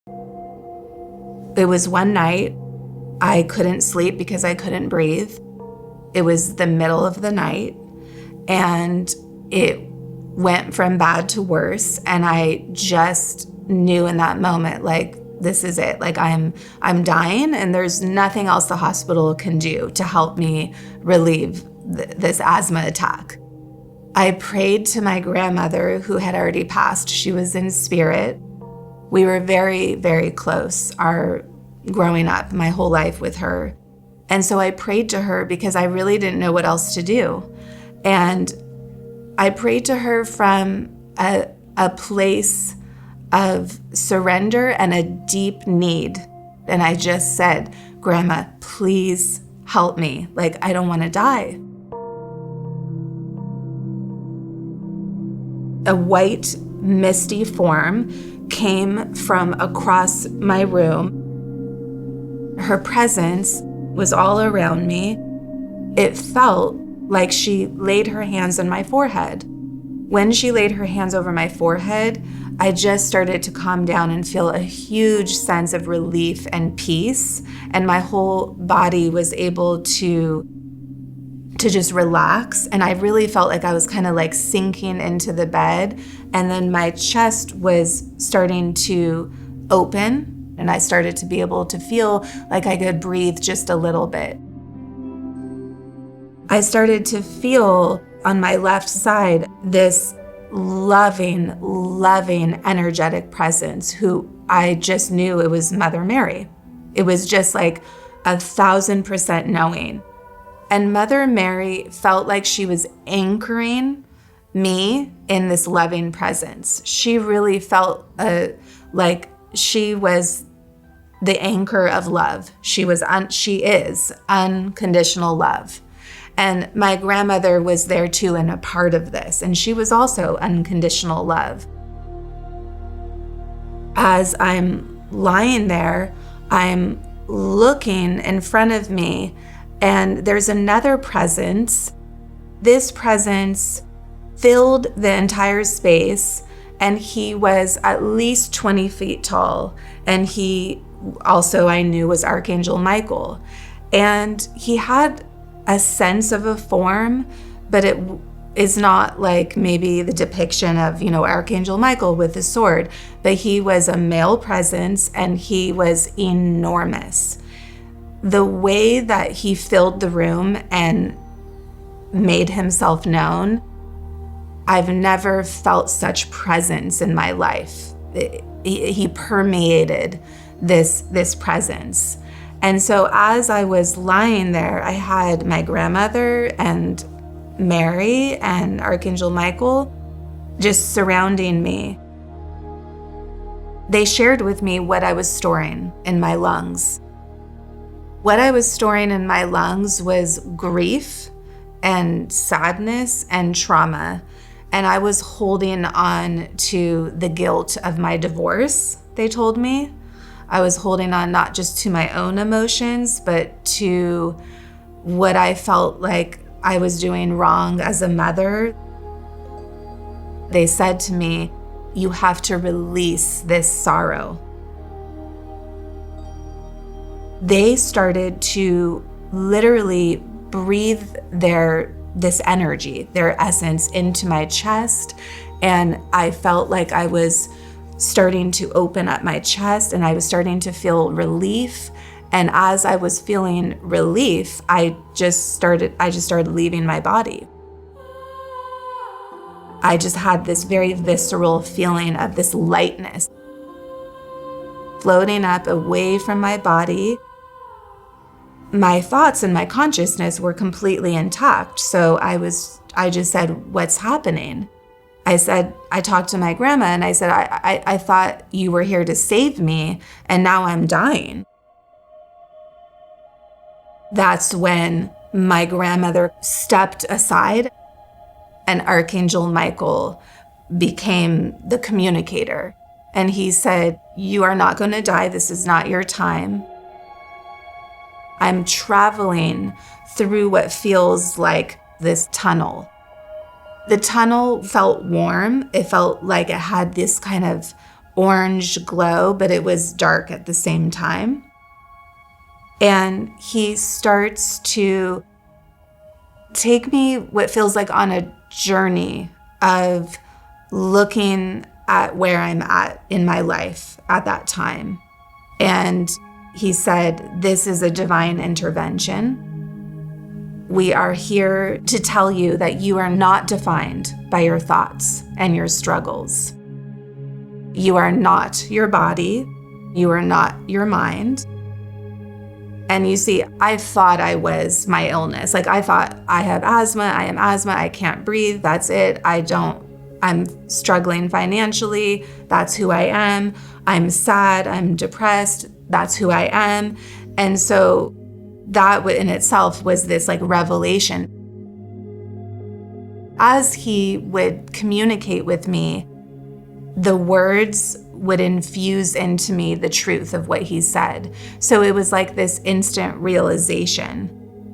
It was one night. I couldn't sleep because I couldn't breathe. It was the middle of the night, and it went from bad to worse. And I just knew in that moment, like, this is it. Like, I'm dying, and there's nothing else the hospital can do to help me relieve this asthma attack. I prayed to my grandmother, who had already passed. She was in spirit. We were very, very close, growing up, my whole life with her. And so I prayed to her because I really didn't know what else to do. And I prayed to her from a place of surrender and a deep need. And I just said, Grandma, please help me. Like, I don't want to die. A white, misty form came from across my room. Her presence was all around me. It felt like she laid her hands on my forehead. When she laid her hands over my forehead, I just started to calm down and feel a huge sense of relief and peace. And my whole body was able to just relax. And I really felt like I was kind of like sinking into the bed. And then my chest was starting to open. And I started to be able to feel like I could breathe just a little bit. I started to feel on my left side this loving, energetic presence who I just knew it was Mother Mary. It was just like 1,000% knowing. And Mother Mary felt like she was anchoring me in this loving presence. She really felt like she was the anchor of love. She is unconditional love. And my grandmother was there too and a part of this. And she was also unconditional love. As I'm lying there, I'm looking in front of me, and there's another presence. This presence filled the entire space, and he was at least 20 feet tall. And he also, I knew, was Archangel Michael. And he had a sense of a form, but it is not like maybe the depiction of, Archangel Michael with a sword, but he was a male presence and he was enormous. The way that he filled the room and made himself known, I've never felt such presence in my life. He permeated this presence. And so as I was lying there, I had my grandmother and Mary and Archangel Michael just surrounding me. They shared with me what I was storing in my lungs. What I was storing in my lungs was grief and sadness and trauma. And I was holding on to the guilt of my divorce, they told me. I was holding on not just to my own emotions, but to what I felt like I was doing wrong as a mother. They said to me, you have to release this sorrow. They started to literally breathe this energy, their essence into my chest. And I felt like I was starting to open up my chest and I was starting to feel relief. And as I was feeling relief, I just started leaving my body. I just had this very visceral feeling of this lightness floating up away from my body. My thoughts and my consciousness were completely intact. So I just said, what's happening? I talked to my grandma and I said, I thought you were here to save me and now I'm dying. That's when my grandmother stepped aside and Archangel Michael became the communicator. And he said, you are not going to die. This is not your time. I'm traveling through what feels like this tunnel. The tunnel felt warm. It felt like it had this kind of orange glow, but it was dark at the same time. And he starts to take me what feels like on a journey of looking at where I'm at in my life at that time. And he said, "This is a divine intervention. We are here to tell you that you are not defined by your thoughts and your struggles. You are not your body. You are not your mind." And you see, I thought I was my illness. Like I thought I have asthma, I am asthma, I can't breathe, that's it. I'm struggling financially, that's who I am. I'm sad, I'm depressed, that's who I am. And so that in itself was this like revelation. As he would communicate with me, the words would infuse into me the truth of what he said. So it was like this instant realization,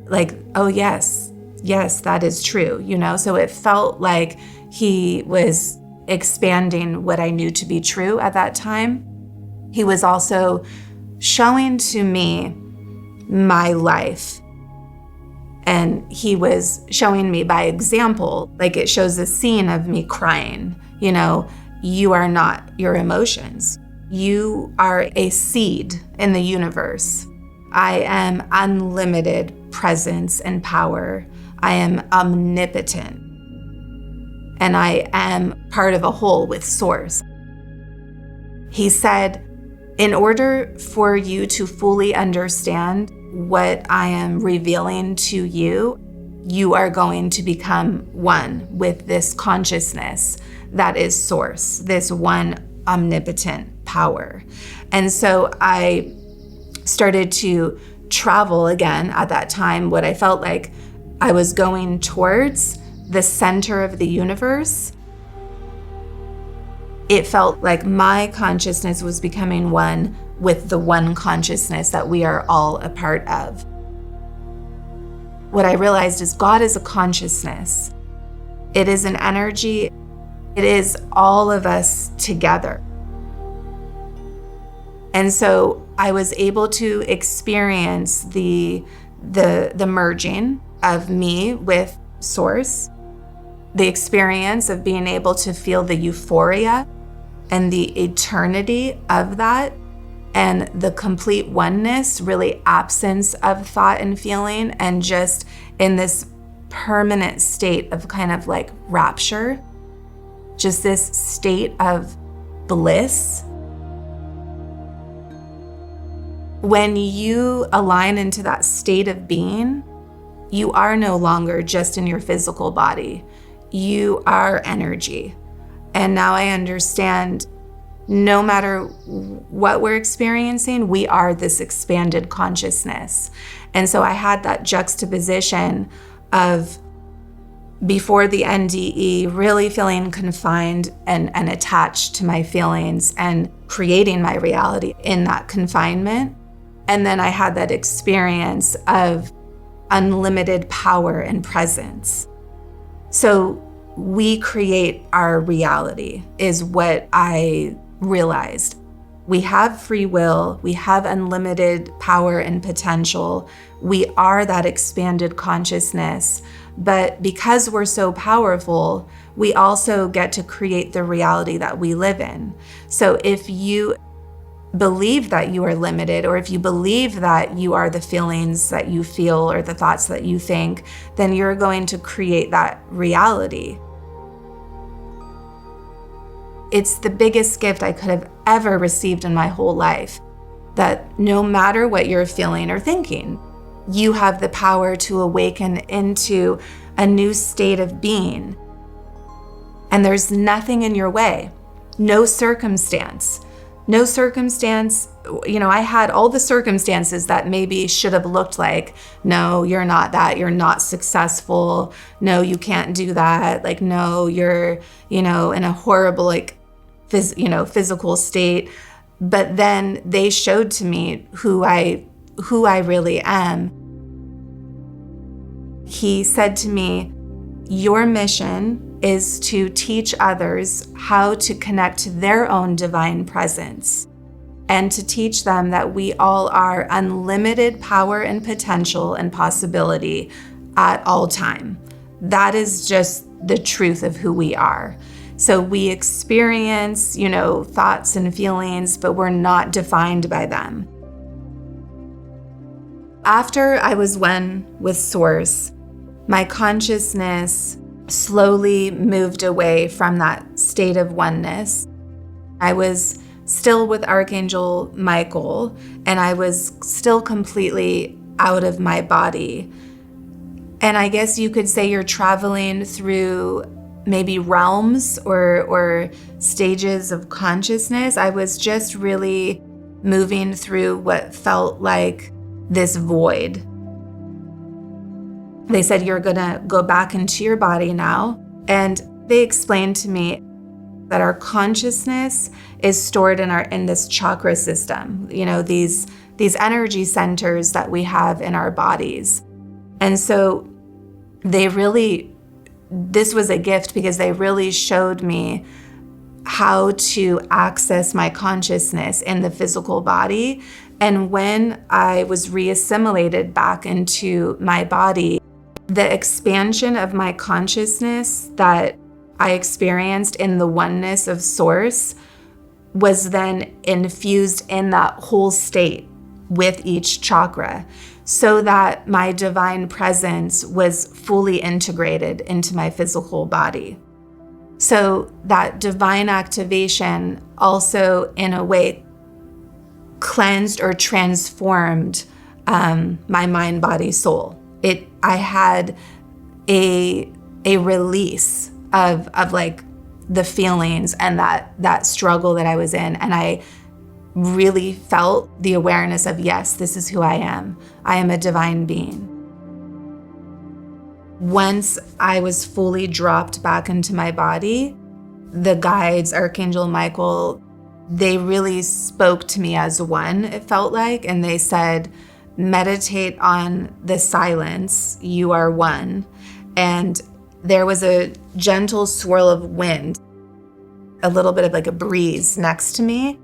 like, oh yes, that is true, So it felt like he was expanding what I knew to be true at that time. He was also showing to me my life. And he was showing me by example, like it shows a scene of me crying, You are not your emotions. You are a seed in the universe. I am unlimited presence and power. I am omnipotent. And I am part of a whole with source. He said, in order for you to fully understand what I am revealing to you, you are going to become one with this consciousness that is source, this one omnipotent power. And so I started to travel again at that time, what I felt like I was going towards the center of the universe. It felt like my consciousness was becoming one with the one consciousness that we are all a part of. What I realized is God is a consciousness. It is an energy. It is all of us together. And so I was able to experience the merging of me with Source, the experience of being able to feel the euphoria and the eternity of that, and the complete oneness, really absence of thought and feeling, and just in this permanent state of kind of like rapture, just this state of bliss. When you align into that state of being, you are no longer just in your physical body. You are energy. And now I understand, no matter what we're experiencing, we are this expanded consciousness. And so I had that juxtaposition of, before the NDE, really feeling confined and attached to my feelings and creating my reality in that confinement. And then I had that experience of unlimited power and presence. So we create our reality, is what I realized. We have free will, we have unlimited power and potential. We are that expanded consciousness. But because we're so powerful, we also get to create the reality that we live in. So if you believe that you are limited, or if you believe that you are the feelings that you feel or the thoughts that you think, then you're going to create that reality. It's the biggest gift I could have ever received in my whole life, that no matter what you're feeling or thinking, you have the power to awaken into a new state of being. And there's nothing in your way, no circumstance. No circumstance, I had all the circumstances that maybe should have looked like, no, you're not that, you're not successful, no, you can't do that, like, no, you're, in a horrible, physical state. But then they showed to me who I really am. He said to me, your mission is to teach others how to connect to their own divine presence and to teach them that we all are unlimited power and potential and possibility at all time. That is just the truth of who we are. So we experience, thoughts and feelings, but we're not defined by them. After I was one with Source, my consciousness slowly moved away from that state of oneness. I was still with Archangel Michael, and I was still completely out of my body. And I guess you could say you're traveling through maybe realms or stages of consciousness. I was just really moving through what felt like this void. They said, you're gonna go back into your body now. And they explained to me that our consciousness is stored in this chakra system, these energy centers that we have in our bodies. And so this was a gift because they really showed me how to access my consciousness in the physical body. And when I was reassimilated back into my body, the expansion of my consciousness that I experienced in the oneness of Source was then infused in that whole state with each chakra, so that my divine presence was fully integrated into my physical body. So that divine activation also, in a way, cleansed or transformed my mind, body, soul. I had a release of like the feelings and that struggle that I was in, and I really felt the awareness of, yes, this is who I am. I am a divine being. Once I was fully dropped back into my body, the guides, Archangel Michael, they really spoke to me as one, it felt like, and they said, meditate on the silence, you are one. And there was a gentle swirl of wind, a little bit of like a breeze next to me.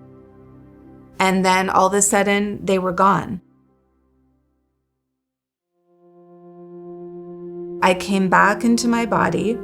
And then all of a sudden, they were gone. I came back into my body,